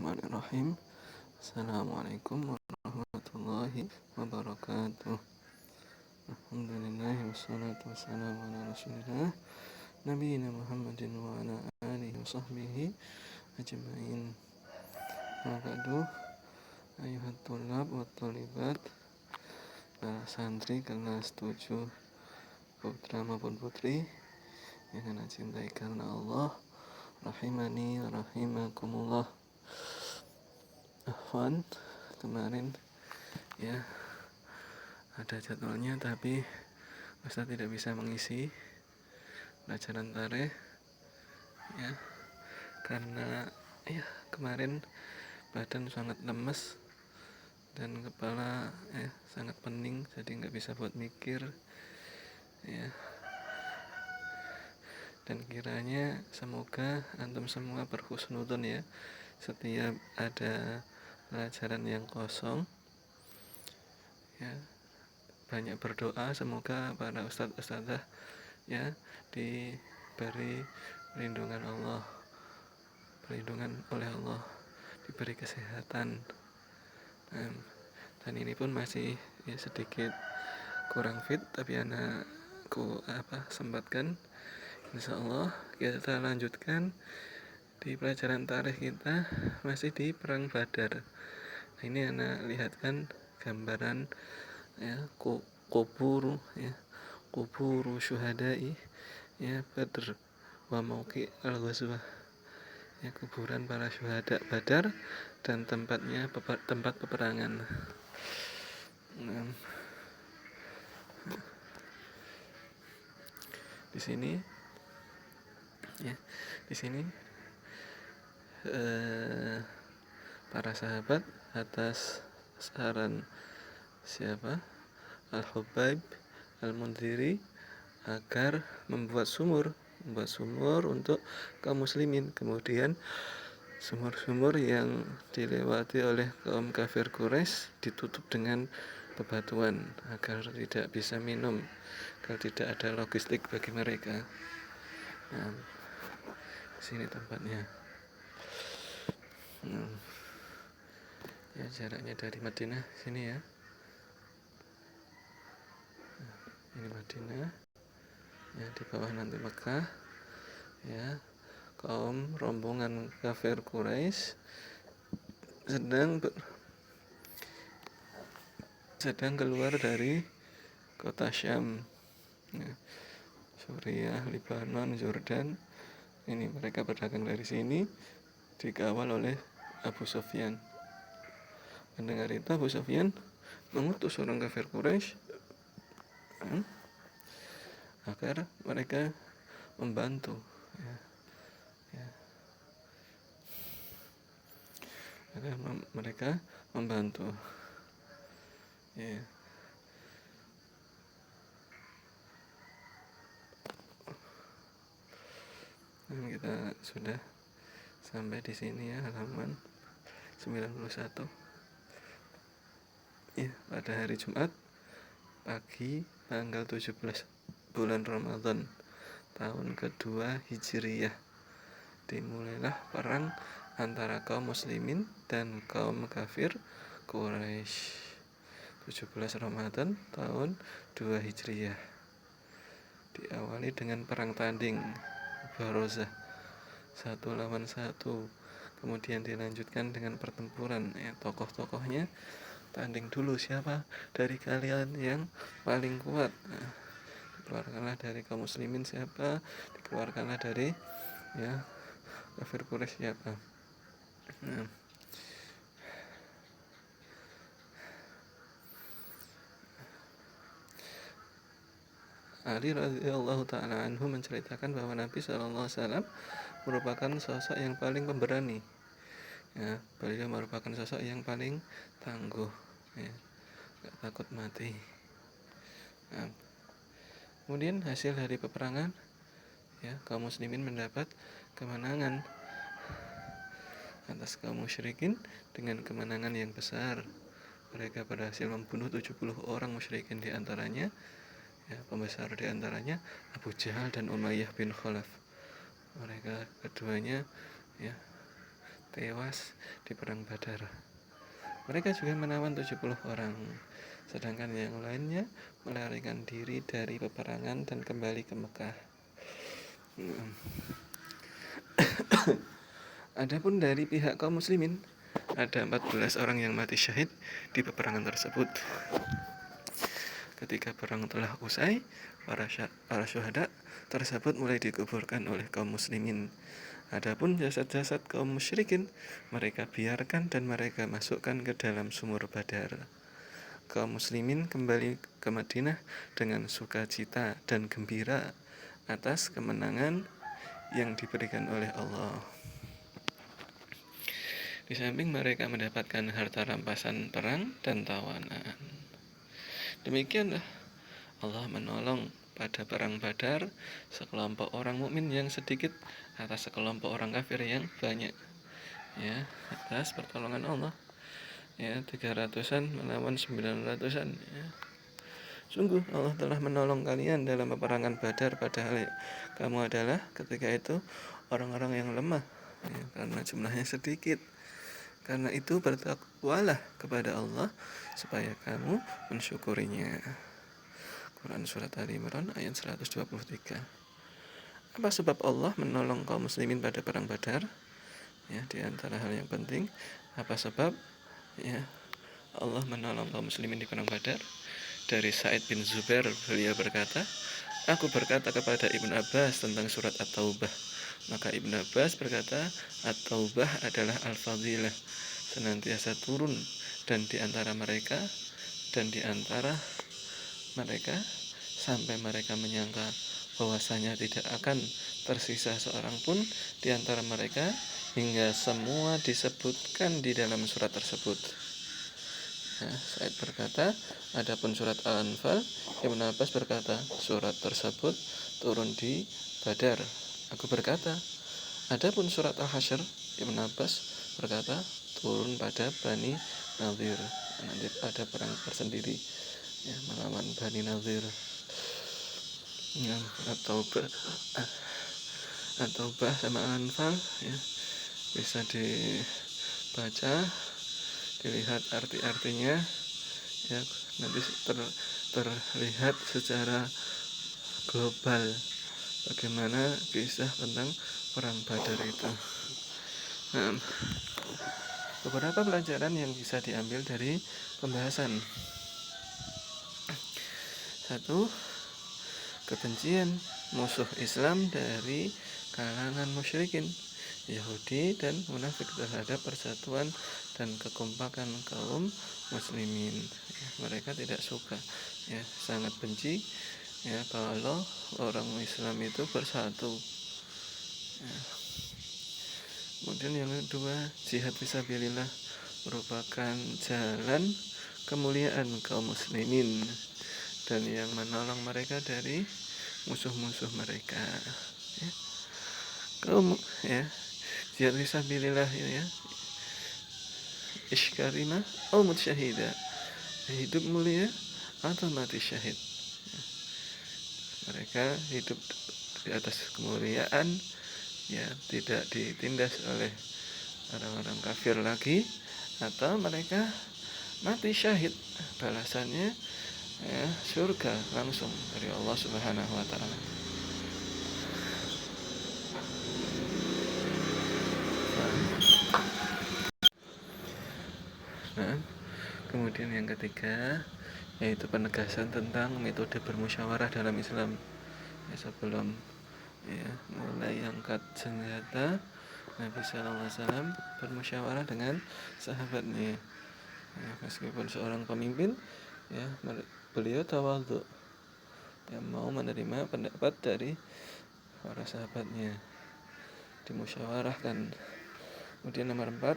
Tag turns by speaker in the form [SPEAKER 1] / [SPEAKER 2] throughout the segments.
[SPEAKER 1] Bismillahirrahmanirrahim. Assalamualaikum warahmatullahi wabarakatuh. Alhamdulillah wassalatu wassalamu ala rasulillah nabiyina Muhammadin wa ala alihi wa sahbihi ajma'in. Ba'du, ayuhat tulab wa tulibat, para santri kelas 7 putra maupun putri yang ana cintai karena Allah, rahimani rahimakumullah. Afwan, kemarin ya ada jadwalnya tapi Ustaz tidak bisa mengisi pelajaran tarikh ya karena ya kemarin badan sangat lemes dan kepala sangat pening, jadi nggak bisa buat mikir ya. Dan kiranya semoga antum semua berhusnudon ya, setiap ada pelajaran yang kosong ya banyak berdoa semoga para ustadz-ustadzah ya diberi perlindungan Allah, perlindungan oleh Allah, diberi kesehatan. Dan ini pun masih ya sedikit kurang fit, tapi anakku sempatkan. Insyaallah kita lanjutkan di pelajaran tarikh kita, masih di perang Badar. Nah, ini anak lihatkan gambaran ya kubur syuhada'i ya Badr wa mauqi al-ghazwah, ya kuburan para syuhada Badar dan tempat peperangan. Di sini para sahabat atas saran siapa? Al-Hubaib Al-Mundhiri agar membuat sumur untuk kaum muslimin. Kemudian sumur-sumur yang dilewati oleh kaum kafir Quraisy ditutup dengan bebatuan agar tidak bisa minum, agar tidak ada logistik bagi mereka. Nah, sini tempatnya. Ya jaraknya dari Madinah sini ya. Ini Madinah. Ya di bawah nanti Mekah. Ya, kaum rombongan kafir Quraisy sedang keluar dari kota Syam. Ya, Suriah, Lebanon, Jordan. Ini mereka berdagang dari sini, dikawal oleh Abu Sufyan. Mendengar itu Abu Sufyan mengutus orang kafir Quraisy agar mereka membantu ya. Dan kita sudah sampai di sini ya, halaman 91. Ya, pada hari Jumat pagi tanggal 17 bulan Ramadan tahun kedua Hijriyah dimulailah perang antara kaum muslimin dan kaum kafir Quraisy. 17 Ramadan tahun 2 Hijriyah diawali dengan perang tanding Barozah 1 lawan 1, kemudian dilanjutkan dengan pertempuran ya, tokoh-tokohnya tanding dulu, siapa dari kalian yang paling kuat. Nah, dikeluarkanlah dari kaum muslimin siapa, dikeluarkanlah dari ya kafir Quraisy siapa. Nah, Ali radhiyallahu taala anhu menceritakan bahwa Nabi SAW merupakan sosok yang paling pemberani. Ya, beliau merupakan sosok yang paling tangguh, ya, gak takut mati. Nah, kemudian hasil dari peperangan, ya, kaum muslimin mendapat kemenangan atas kaum musyrikin dengan kemenangan yang besar. Mereka berhasil membunuh 70 orang musyrikin, di antaranya ya, pembesar di antaranya Abu Jahal dan Umayyah bin Khalaf. Mereka keduanya ya tewas di perang Badar. Mereka juga menawan 70 orang, sedangkan yang lainnya melarikan diri dari peperangan dan kembali ke Mekah. Adapun dari pihak kaum muslimin, ada 14 orang yang mati syahid di peperangan tersebut. Ketika perang telah usai, para syuhada tersebut mulai dikuburkan oleh kaum muslimin. Adapun jasad-jasad kaum musyrikin, mereka biarkan dan mereka masukkan ke dalam sumur Badar. Kaum muslimin kembali ke Madinah dengan sukacita dan gembira atas kemenangan yang diberikan oleh Allah. Di samping mereka mendapatkan harta rampasan perang dan tawanan. Demikianlah Allah menolong pada perang Badar sekelompok orang mukmin yang sedikit atas sekelompok orang kafir yang banyak. Ya, atas pertolongan Allah. Ya, 300-an melawan 900-an. Ya. Sungguh Allah telah menolong kalian dalam peperangan Badar, padahal kamu adalah ketika itu orang-orang yang lemah, ya, karena jumlahnya sedikit. Karena itu bertakwalah kepada Allah supaya kamu mensyukurinya. Quran Surat Ali Imran ayat 123. Apa sebab Allah menolong kaum muslimin pada perang Badar? Ya, di antara hal yang penting, apa sebab ya Allah menolong kaum muslimin di perang Badar? Dari Sa'id bin Zubair, beliau berkata, aku berkata kepada Ibn Abbas tentang surat At-Taubah. Maka Ibn Abbas berkata, At-Taubah adalah Al-Fadhilah, senantiasa turun, dan di antara mereka sampai mereka menyangka bahwasanya tidak akan tersisa seorang pun di antara mereka hingga semua disebutkan di dalam surat tersebut. Said berkata, adapun surat Al-Anfal, Ibn Abbas berkata, surat tersebut turun di Badar. Aku berkata, adapun surat Al-Hasyr, Ibn Abbas berkata, turun pada Bani Nadir. Nanti ada perang tersendiri, ya, melawan Bani Nadir. At-Taubah sama Al-Anfal, ya, bisa dibaca, dilihat arti-artinya, ya, nanti terlihat secara global bagaimana kisah tentang perang Badar itu. Nah, beberapa pelajaran yang bisa diambil dari pembahasan. 1. Kebencian musuh Islam dari kalangan musyrikin Yahudi dan munafik terhadap persatuan dan kekompakan kaum muslimin. Mereka tidak suka, ya, sangat benci, ya, kalau orang Islam itu bersatu. Ya. Kemudian yang kedua, jihad fisabilillah merupakan jalan kemuliaan kaum muslimin dan yang menolong mereka dari musuh-musuh mereka. Ya. Jihad fisabilillah, ya, Ishkarima au mut syahida, hidup mulia atau mati syahid. Ya. Mereka hidup di atas kemuliaan, ya, tidak ditindas oleh orang-orang kafir lagi, atau mereka mati syahid, balasannya, ya, surga langsung dari Allah Subhanahu wa taala. Nah, kemudian yang ketiga yaitu penegasan tentang metode bermusyawarah dalam Islam. Ya, sebelum, ya, mulai angkat senjata, Nabi Sallallahu Alaihi Wasallam bermusyawarah dengan sahabatnya. Ya, meskipun seorang pemimpin, ya, beliau tawadhu, yang mau menerima pendapat dari para sahabatnya, dimusyawarahkan. Kemudian nomor 4,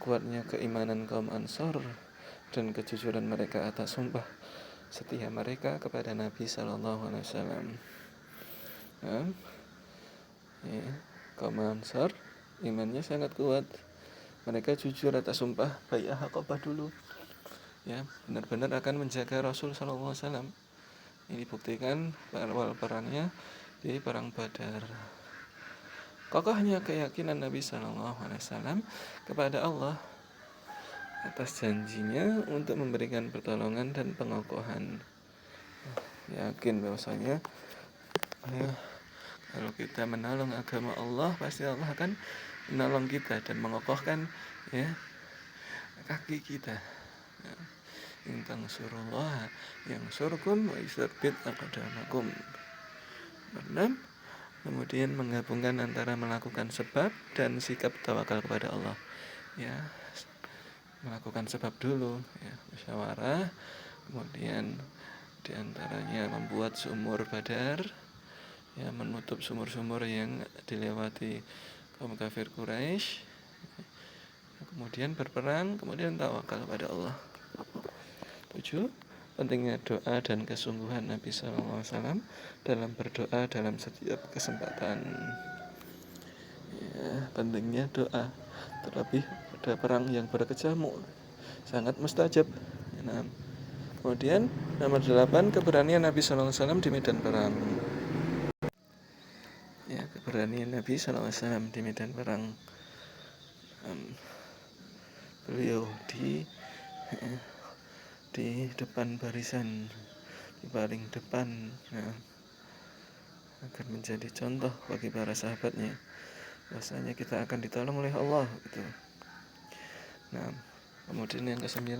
[SPEAKER 1] kuatnya keimanan kaum Ansor dan kejujuran mereka atas sumpah setia mereka kepada Nabi Sallallahu Alaihi Wasallam. Ya, kaum Ansor imannya sangat kuat. Mereka jujur atas sumpah bai'ah Aqabah dulu, ya, benar-benar akan menjaga Rasul Sallallahu Alaihi Wasallam. Ini buktikan awal perangnya di perang Badar. kokohnya keyakinan Nabi Shallallahu Alaihi Wasallam kepada Allah atas janjinya untuk memberikan pertolongan dan pengokohan. Yakin bahwasanya ya, kalau kita menolong agama Allah, pasti Allah akan menolong kita dan mengokohkan ya kaki kita. Ya. In tansurullah yansurkum wa yutsabbit aqdamakum. Benar? Kemudian menggabungkan antara melakukan sebab dan sikap tawakal kepada Allah. Ya, melakukan sebab dulu, ya, musyawarah, kemudian diantaranya membuat sumur Badar, ya, menutup sumur-sumur yang dilewati kaum kafir Quraisy, kemudian berperang, kemudian tawakal kepada Allah. 7. Pentingnya doa dan kesungguhan Nabi SAW dalam berdoa dalam setiap kesempatan. Ya, pentingnya doa, terlebih pada perang yang berkecamuk, sangat mustajab. Nah, kemudian nomor 8, keberanian Nabi SAW di medan perang. Ya, keberanian Nabi SAW di medan perang. Beliau di depan barisan, di paling depan, ya, agar menjadi contoh bagi para sahabatnya bahwasanya kita akan ditolong oleh Allah gitu. Nah, kemudian yang ke-9,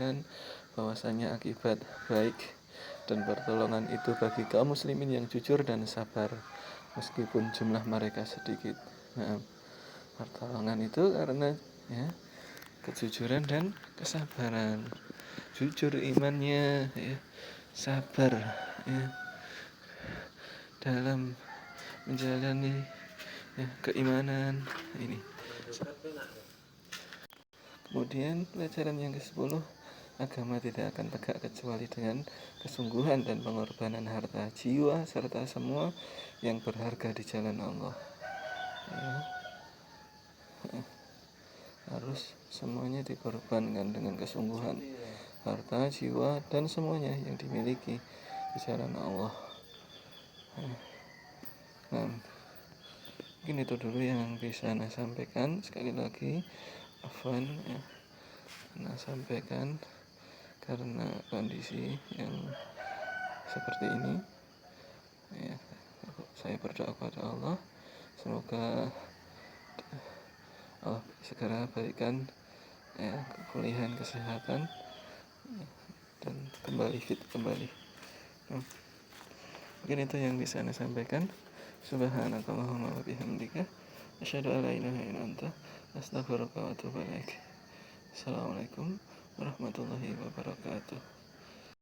[SPEAKER 1] bahwasanya akibat baik dan pertolongan itu bagi kaum muslimin yang jujur dan sabar meskipun jumlah mereka sedikit. Nah, pertolongan itu karena ya kejujuran dan kesabaran. Jujur imannya, ya, sabar ya dalam menjalani ya keimanan ini. Kemudian pelajaran yang ke-10, agama tidak akan tegak kecuali dengan kesungguhan dan pengorbanan harta, jiwa, serta semua yang berharga di jalan Allah. Ya. Harus semuanya dikorbankan dengan kesungguhan, harta, jiwa, dan semuanya yang dimiliki di jalan Allah. Nah, mungkin itu dulu yang bisa Ana sampaikan. Sekali lagi, afwan ya, Ana sampaikan karena kondisi yang seperti ini. Ya, saya berdoa kepada Allah, semoga Allah segera berikan ya kepulihan kesehatan dan kembali fit kembali. Nah, mungkin itu yang bisa Ana sampaikan. Subhanakallahumma wa bihamdika asyhadu an la ilaha illa anta astaghfiruka wa atubu ilaik. Assalamualaikum warahmatullahi wabarakatuh.